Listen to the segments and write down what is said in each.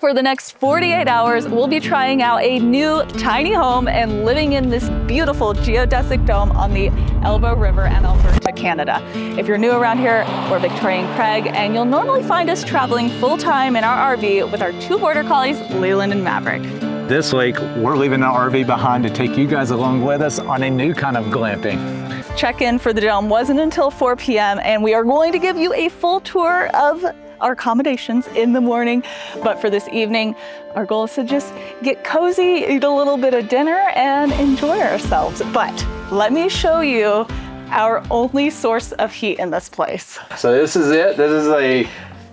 For the next 48 hours, we'll be trying out a new tiny home and living in this beautiful geodesic dome on the Elbow River in Alberta, Canada. If you're new around here, we're Victoria and Craig, and you'll normally find us traveling full-time in our RV with our 2 border collies, Leland and Maverick. This week, we're leaving our RV behind to take you guys along with us on a new kind of glamping. Check-in for the dome wasn't until 4 p.m. and we are going to give you a full tour of our accommodations in the morning. But for this evening, our goal is to just get cozy, eat a little bit of dinner, and enjoy ourselves. But let me show you our only source of heat in this place. So this is it. This is a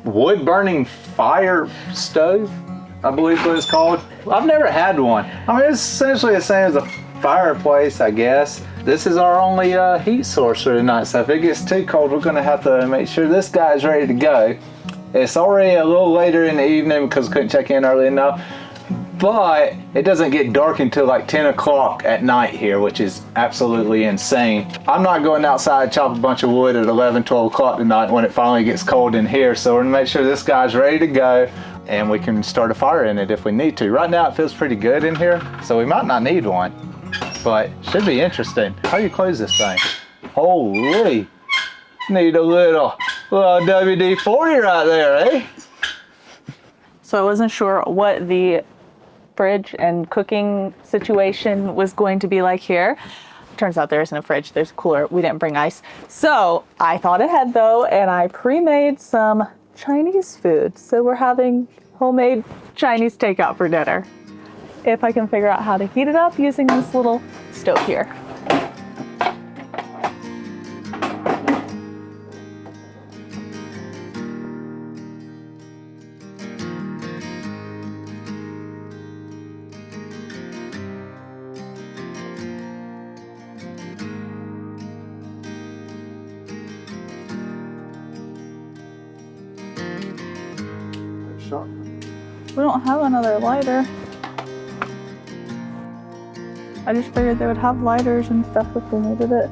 wood-burning fire stove, I believe what it's called. I've never had one. I mean, it's essentially the same as a fireplace, I guess. This is our only heat source for tonight. So if it gets too cold, we're gonna have to make sure this guy's ready to go. It's already a little later in the evening because we couldn't check in early enough, but it doesn't get dark until like 10 o'clock at night here, which is absolutely insane. I'm not going outside to chop a bunch of wood at 11, 12 o'clock tonight when it finally gets cold in here. So we're gonna make sure this guy's ready to go and we can start a fire in it if we need to. Right now it feels pretty good in here, so we might not need one, but should be interesting. How do you close this thing? Holy, need a little WD-40 right there, eh? So I wasn't sure what the fridge and cooking situation was going to be like here. Turns out there isn't a fridge, there's a cooler. We didn't bring ice. So I thought ahead though, and I pre-made some Chinese food. So we're having homemade Chinese takeout for dinner. If I can figure out how to heat it up using this little stove here. We don't have another lighter. I just figured they would have lighters and stuff if they needed it.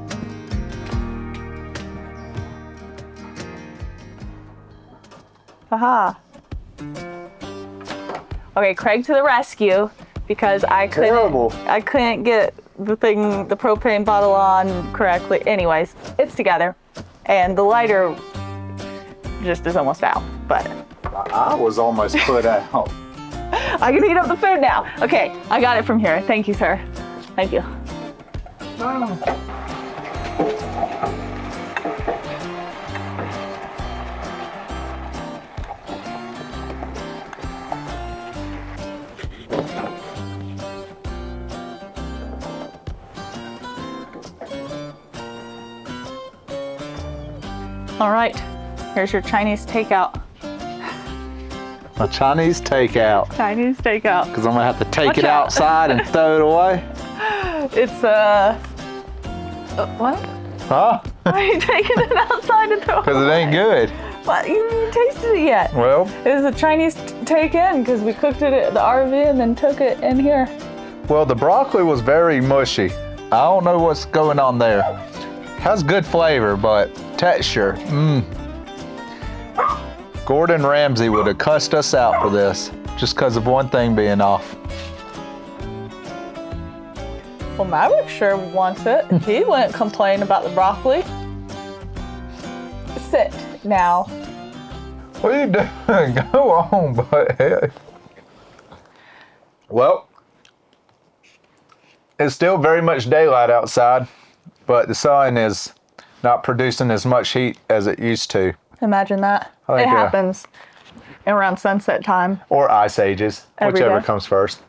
Haha. Okay, Craig to the rescue because I couldn't get the propane bottle on correctly. Anyways, it's together, and the lighter just is almost out, but. I was almost put out. I can heat up the food now. Okay, I got it from here. Thank you, sir. Thank you. All right, here's your Chinese takeout. A Chinese takeout. Chinese takeout. Because I'm gonna have to take it outside and throw it away. It's what? Huh? Why are you taking it outside and throwing it away? Because it ain't good. But you haven't tasted it yet. Well. It was a Chinese take-in because we cooked it at the RV and then took it in here. Well, the broccoli was very mushy. I don't know what's going on there. Has good flavor, but texture, Gordon Ramsay would have cussed us out for this, just because of one thing being off. Well, Maverick sure wants it. He wouldn't complain about the broccoli. Sit now. What are you doing? Go on, butthead. Well, it's still very much daylight outside, but the sun is not producing as much heat as it used to. Imagine that. It happens around sunset time. Or ice ages, whichever comes first.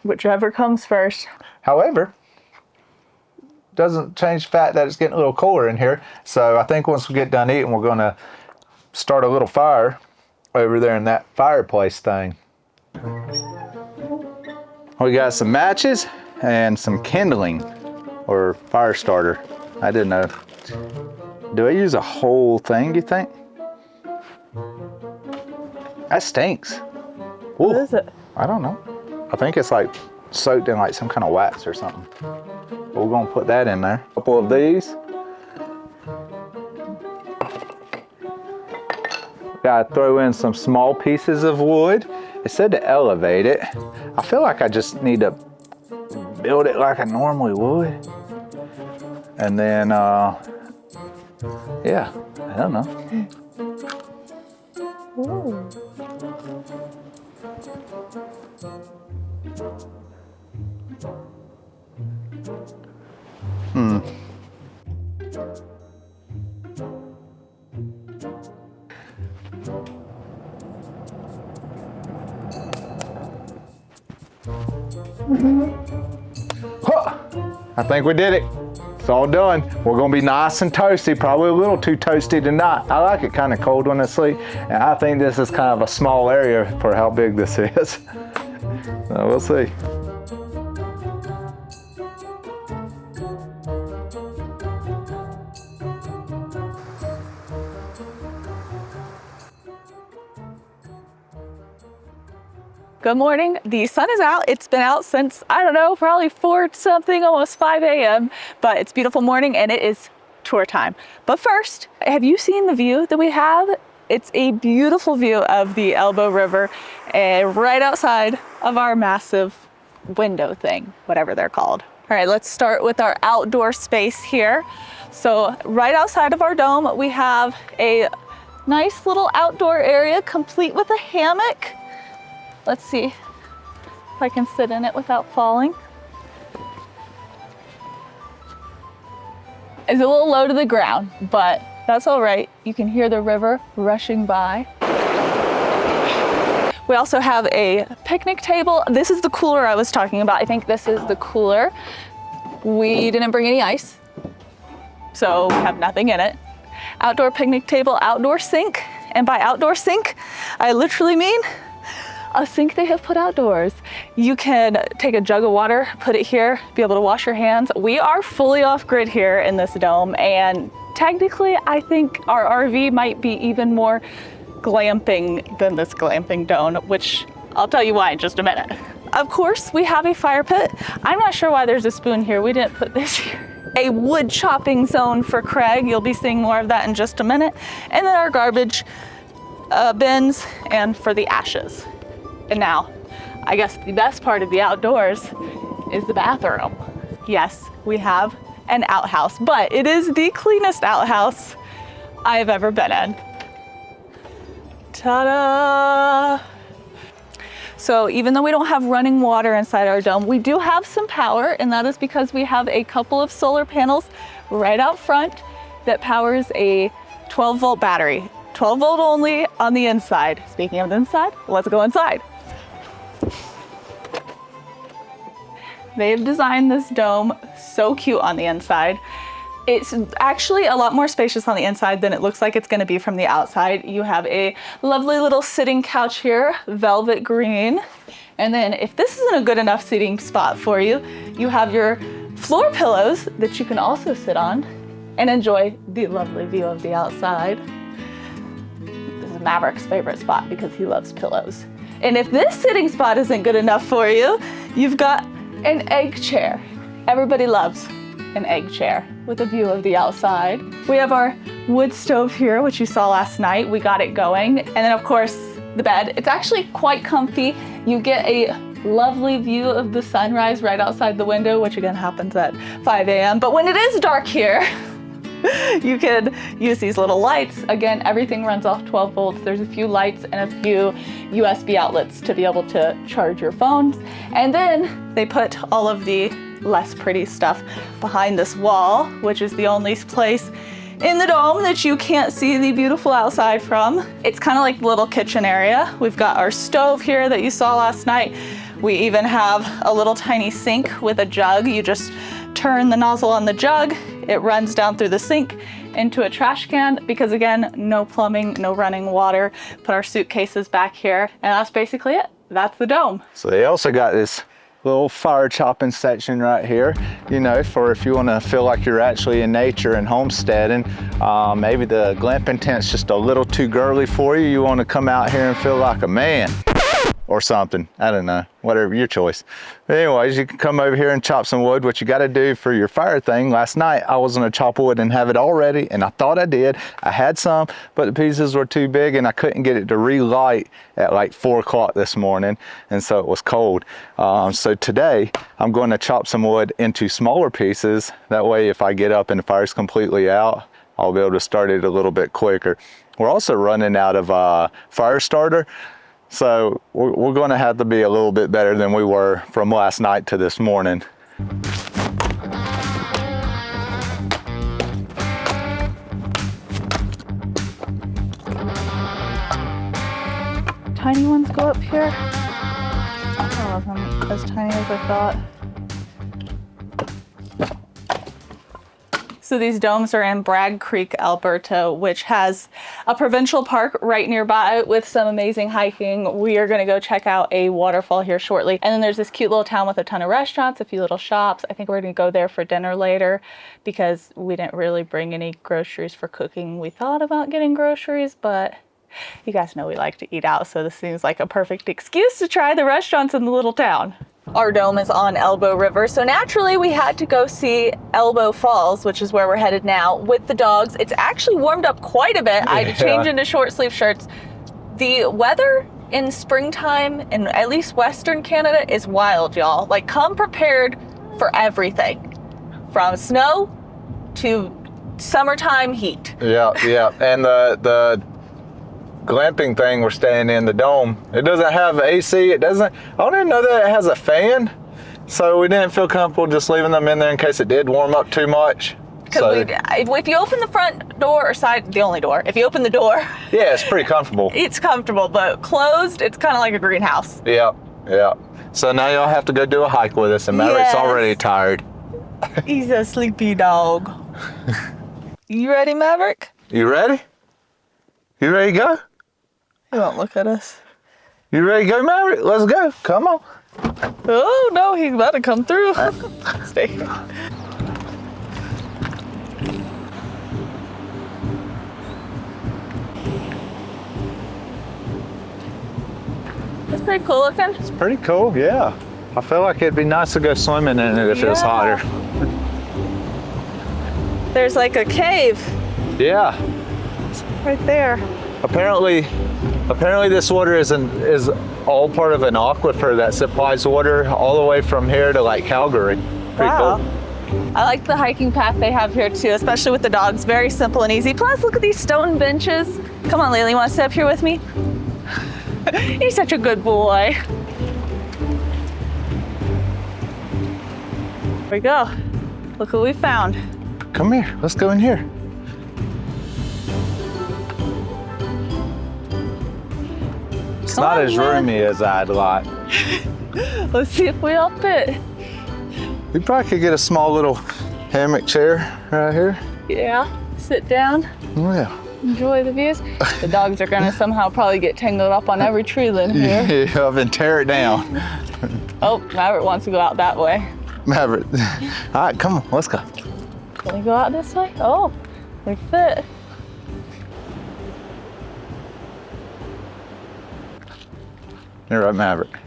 Whichever comes first. However, doesn't change the fact that it's getting a little cooler in here. So I think once we get done eating, we're gonna start a little fire over there in that fireplace thing. We got some matches and some kindling or fire starter. I didn't know. Do I use a whole thing, do you think? That stinks. Ooh, what is it? I don't know. I think it's like soaked in like some kind of wax or something. But we're gonna put that in there. A couple of these. Gotta throw in some small pieces of wood It said to elevate it. I feel like I just need to build it like I normally would. And then, yeah, I don't know. Ooh. Huh. I think we did it. It's all done. We're gonna be nice and toasty, probably a little too toasty tonight. I like it kind of cold when I sleep, and I think this is kind of a small area for how big this is. So we'll see. Good morning. The sun is out. It's been out since, I don't know, probably 4 something, almost 5 a.m. But it's a beautiful morning and it is tour time. But first, have you seen the view that we have? It's a beautiful view of the Elbow River right outside of our massive window thing, whatever they're called. All right, let's start with our outdoor space here. So right outside of our dome, we have a nice little outdoor area complete with a hammock. Let's see if I can sit in it without falling. It's a little low to the ground, but that's all right. You can hear the river rushing by. We also have a picnic table. This is the cooler I was talking about. I think this is the cooler. We didn't bring any ice, so we have nothing in it. Outdoor picnic table, outdoor sink. And by outdoor sink, I literally mean a sink they have put outdoors. You can take a jug of water, put it here, be able to wash your hands. We are fully off grid here in this dome, and technically I think our RV might be even more glamping than this glamping dome, which I'll tell you why in just a minute. Of course, we have a fire pit. I'm not sure why there's a spoon here. We didn't put this here. A wood chopping zone for Craig. You'll be seeing more of that in just a minute. And then our garbage bins and for the ashes. And now, I guess the best part of the outdoors is the bathroom. Yes, we have an outhouse, but it is the cleanest outhouse I have ever been in. Ta-da! So even though we don't have running water inside our dome, we do have some power, and that is because we have a couple of solar panels right out front that powers a 12-volt battery. 12 volt only on the inside. Speaking of the inside, let's go inside. They've designed this dome so cute on the inside. It's actually a lot more spacious on the inside than it looks like it's gonna be from the outside. You have a lovely little sitting couch here, velvet green. And then if this isn't a good enough seating spot for you, you have your floor pillows that you can also sit on and enjoy the lovely view of the outside. This is Maverick's favorite spot because he loves pillows. And if this sitting spot isn't good enough for you, you've got an egg chair. Everybody loves an egg chair with a view of the outside. We have our wood stove here, which you saw last night. We got it going. And then of course, the bed. It's actually quite comfy. You get a lovely view of the sunrise right outside the window, which again happens at 5 a.m. But when it is dark here, you can use these little lights. Again, everything runs off 12 volts. There's a few lights and a few USB outlets to be able to charge your phones. And then they put all of the less pretty stuff behind this wall, which is the only place in the dome that you can't see the beautiful outside from. It's kind of like the little kitchen area. We've got our stove here that you saw last night. We even have a little tiny sink with a jug. You just turn the nozzle on the jug, it runs down through the sink into a trash can because again, no plumbing, no running water. Put our suitcases back here and that's basically it. That's the dome. So they also got this little fire chopping section right here, you know, for if you want to feel like you're actually in nature and homesteading. Maybe the glamping tent's just a little too girly for you. You want to come out here and feel like a man. or something. I don't know, whatever, your choice. But anyways, you can come over here and chop some wood. What you got to do for your fire thing, last night I was gonna chop wood and have it all ready, and I thought I did. I had some, but the pieces were too big and I couldn't get it to relight at like 4 o'clock this morning, and so it was cold. So today I'm going to chop some wood into smaller pieces. That way if I get up and the fire's completely out, I'll be able to start it a little bit quicker. We're also running out of fire starter. So we're going to have to be a little bit better than we were from last night to this morning. Tiny ones go up here. I love them as tiny as I thought. So these domes are in Bragg Creek, Alberta, which has a provincial park right nearby with some amazing hiking. We are gonna go check out a waterfall here shortly. And then there's this cute little town with a ton of restaurants, a few little shops. I think we're gonna go there for dinner later because we didn't really bring any groceries for cooking. We thought about getting groceries, but you guys know we like to eat out, so this seems like a perfect excuse to try the restaurants in the little town. Our dome is on Elbow River, so naturally we had to go see Elbow Falls, which is where we're headed now, with the dogs. It's actually warmed up quite a bit. I had to change into short sleeve shirts. The weather in springtime in at least Western Canada is wild, y'all. Like, come prepared for everything, from snow to summertime heat. Yeah, and the glamping thing we're staying in, the dome, it doesn't have AC. I don't even know that it has a fan, so we didn't feel comfortable just leaving them in there in case it did warm up too much. Because if you open the front door or side, the only door, if you open the door, yeah, it's pretty comfortable. It's comfortable, but closed, it's kind of like a greenhouse. Yeah. So now y'all have to go do a hike with us, and Maverick's already tired. He's a sleepy dog. You ready, Maverick? You ready? You ready to go? He won't look at us. You ready to go, Maverick? Let's go. Come on. Oh, no, he's about to come through. Stay here. It's pretty cool looking. It's pretty cool, yeah. I feel like it'd be nice to go swimming in it if it was hotter. There's like a cave. Yeah. It's right there. Apparently this water is all part of an aquifer that supplies water all the way from here to like Calgary. Pretty cool. I like the hiking path they have here too, especially with the dogs. Very simple and easy. Plus, look at these stone benches. Come on, Layla, you want to sit up here with me? He's such a good boy. Here we go. Look what we found. Come here, let's go in here. It's not as roomy as I'd like. Let's see if we all fit. We probably could get a small little hammock chair right here. Yeah, sit down. Oh yeah. Enjoy the views. The dogs are gonna somehow probably get tangled up on every tree limb here. Yeah, and tear it down. Oh, Maverick wants to go out that way. Maverick. All right, come on, let's go. Can we go out this way? Oh, we fit. You're right, Maverick.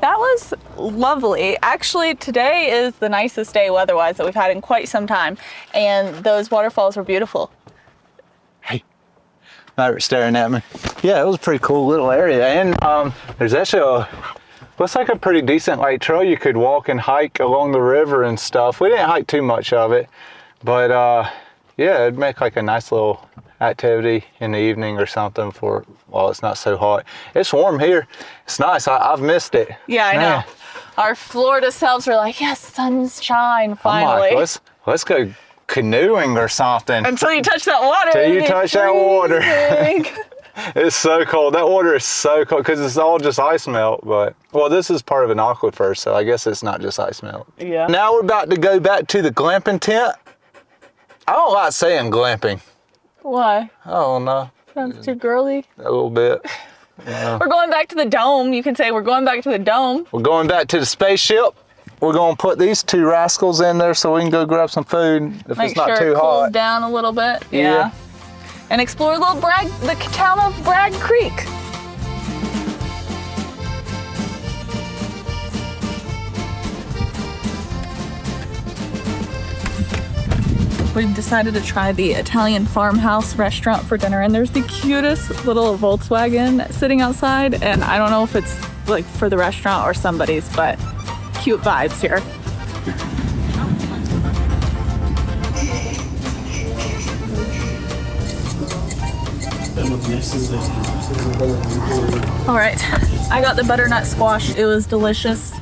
That was lovely. Actually, today is the nicest day weather-wise that we've had in quite some time, and those waterfalls were beautiful. Hey, Maverick staring at me. Yeah, it was a pretty cool little area, and there's actually looks like a pretty decent like trail you could walk and hike along the river and stuff. We didn't hike too much of it, but yeah, it'd make like a nice little activity in the evening or something for while it's not so hot. It's warm here. It's nice. I've missed it. Yeah, I know. Our Florida selves are like, yes, sunshine, finally. I'm like, let's go canoeing or something. Until you touch that water. Until you touch that water. It's so cold. That water is so cold because it's all just ice melt. But well, this is part of an aquifer, so I guess it's not just ice melt. Yeah. Now we're about to go back to the glamping tent. I don't like saying glamping. Why? I don't know. Sounds too girly. A little bit. We're going back to the dome. You can say we're going back to the dome. We're going back to the spaceship. We're going to put these two rascals in there so we can go grab some food if it's not too hot. Make sure it cools down a little bit. Yeah. And explore the town of Bragg Creek. we've decided to try the Italian farmhouse restaurant for dinner, and there's the cutest little Volkswagen sitting outside, and I don't know if it's like for the restaurant or somebody's, but cute vibes here. All right, I got the butternut squash. It was delicious.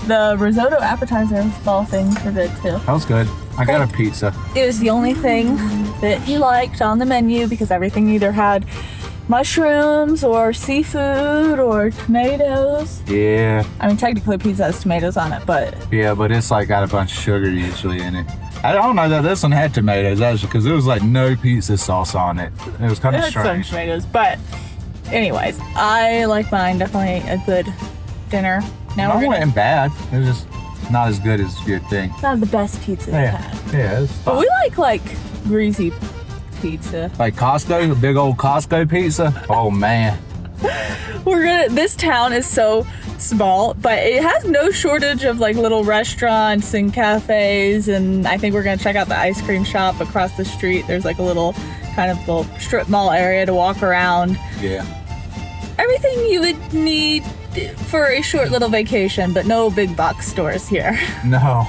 The risotto appetizer ball things were good too. That was good. I got a pizza. It was the only thing that he liked on the menu because everything either had mushrooms or seafood or tomatoes. Yeah. I mean, technically pizza has tomatoes on it, but... Yeah, but it's like got a bunch of sugar usually in it. I don't know that this one had tomatoes actually because there was like no pizza sauce on it. It was kind of It had some strange. tomatoes, but anyways, I like mine. Definitely a good dinner. Now It wasn't bad. It was just not as good as you'd think. not the best pizza we've had. Yeah, it's But fine. we like greasy pizza. Like Costco, a big old Costco pizza. Oh man. This town is so small, but it has no shortage of like little restaurants and cafes, and I think we're gonna check out the ice cream shop across the street. There's like a little kind of little strip mall area to walk around. Yeah. Everything you would need for a short little vacation, but no big box stores here. No.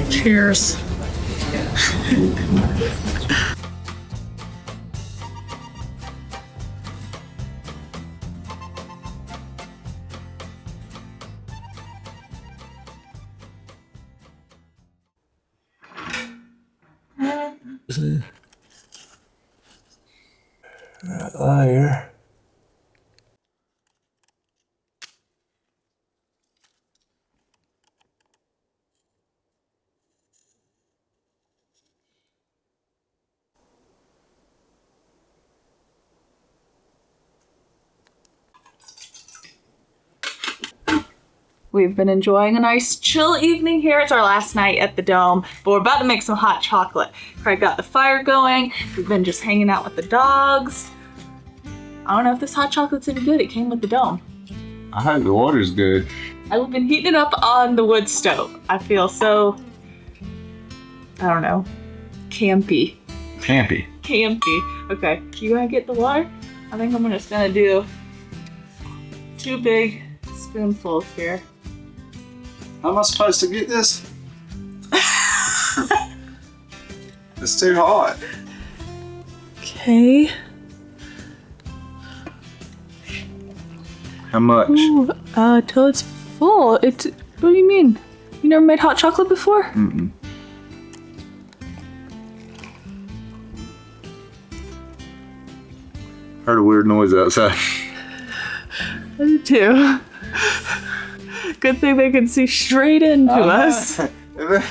Cheers. There. We've been enjoying a nice chill evening here. It's our last night at the Dome, but we're about to make some hot chocolate. Craig got the fire going. We've been just hanging out with the dogs. I don't know if this hot chocolate's any good. It came with the Dome. I hope the water's good. I've been heating it up on the wood stove. I feel so, I don't know, campy. Campy. Campy. Okay, you gonna get the water? I think I'm just gonna do 2 big spoonfuls here. How am I supposed to get this? It's too hot. Okay. How much? Ooh, till it's full. What do you mean? You never made hot chocolate before? Mm-mm. Heard a weird noise outside. I did too. Good thing they can see straight into us. If there's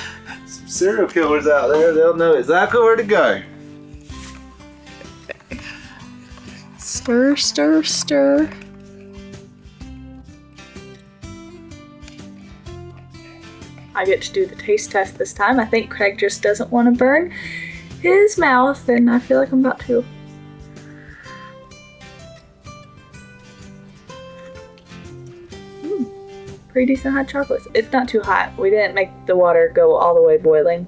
some serial killers out there, they'll know exactly where to go. Stir, stir, stir. I get to do the taste test this time. I think Craig just doesn't want to burn his mouth, and I feel like I'm about to. Pretty decent hot chocolates. It's not too hot. We didn't make the water go all the way boiling.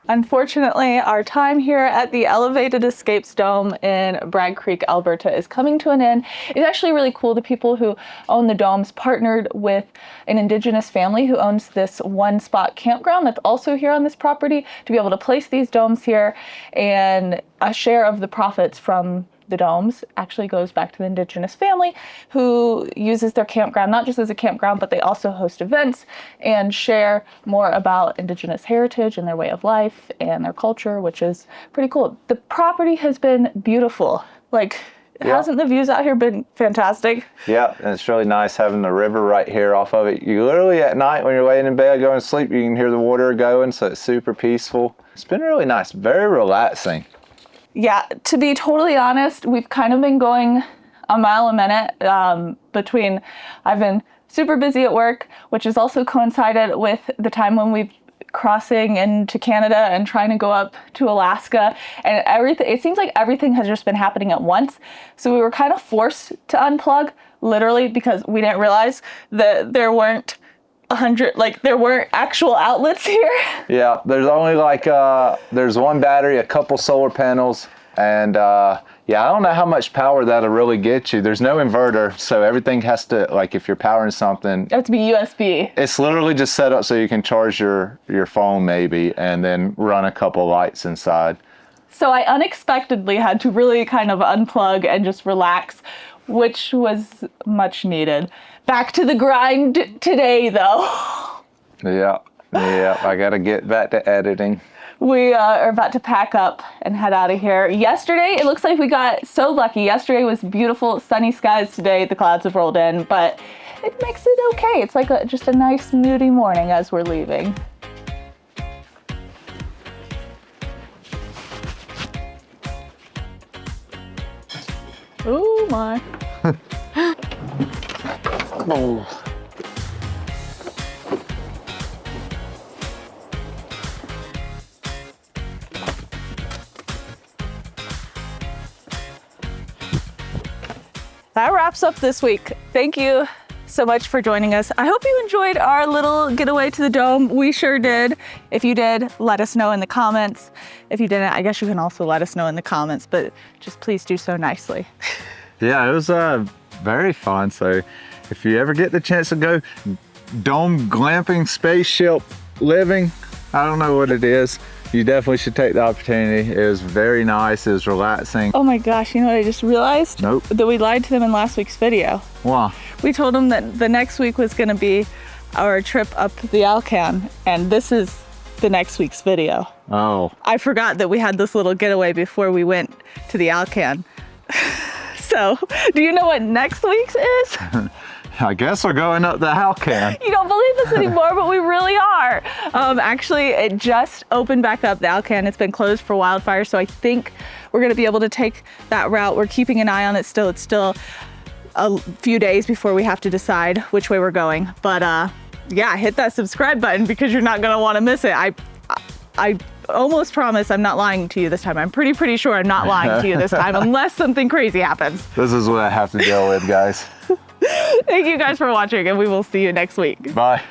Unfortunately, our time here at the Elevated Escapes Dome in Bragg Creek, Alberta is coming to an end. It's actually really cool. The people who own the domes partnered with an Indigenous family who owns this one spot campground that's also here on this property to be able to place these domes here, and a share of the profits from the domes actually goes back to the Indigenous family who uses their campground not just as a campground, but they also host events and share more about Indigenous heritage and their way of life and their culture, which is pretty cool. The property has been beautiful. Like, hasn't the views out here been fantastic? Yeah, and it's really nice having the river right here off of it. You literally at night when you're laying in bed going to sleep, you can hear the water going, so it's super peaceful. It's been really nice, very relaxing. Yeah, to be totally honest, we've kind of been going a mile a minute I've been super busy at work, which has also coincided with the time when we've crossing into Canada and trying to go up to Alaska, and everything, it seems like everything has just been happening at once. So we were kind of forced to unplug, literally, because we didn't realize that there weren't there weren't actual outlets here. Yeah, there's only like, there's one battery, a couple solar panels, and yeah, I don't know how much power that'll really get you. There's no inverter, so everything has to, like if you're powering something. It has to be USB. It's literally just set up so you can charge your phone maybe, and then run a couple lights inside. So I unexpectedly had to really kind of unplug and just relax, which was much needed. Back to the grind today, though. Yeah, I gotta get back to editing. We are about to pack up and head out of here. Yesterday, it looks like we got so lucky. Yesterday was beautiful, sunny skies. Today, the clouds have rolled in, but it makes it okay. It's like just a nice, moody morning as we're leaving. Oh my. Oh. That wraps up this week. Thank you so much for joining us. I hope you enjoyed our little getaway to the dome. We sure did. If you did, let us know in the comments. If you didn't, I guess you can also let us know in the comments, but just please do so nicely. Yeah, it was very fun. So if you ever get the chance to go dome glamping, spaceship living, I don't know what it is, you definitely should take the opportunity. It was very nice. It was relaxing. Oh my gosh, you know what I just realized? Nope. That we lied to them in last week's video. Wow. We told them that the next week was gonna be our trip up the Alcan, and this is the next week's video. Oh. I forgot that we had this little getaway before we went to the Alcan. So, do you know what next week's is? I guess we're going up the Alcan. You don't believe this anymore, but we really are. Actually, it just opened back up, the Alcan. It's been closed for wildfire, so I think we're gonna be able to take that route. We're keeping an eye on it still. It's still a few days before we have to decide which way we're going. But yeah, hit that subscribe button because you're not gonna wanna miss it. I almost promise I'm not lying to you this time. I'm pretty sure I'm not lying to you this time unless something crazy happens. This is what I have to deal with, guys. Thank you guys for watching, and we will see you next week. Bye.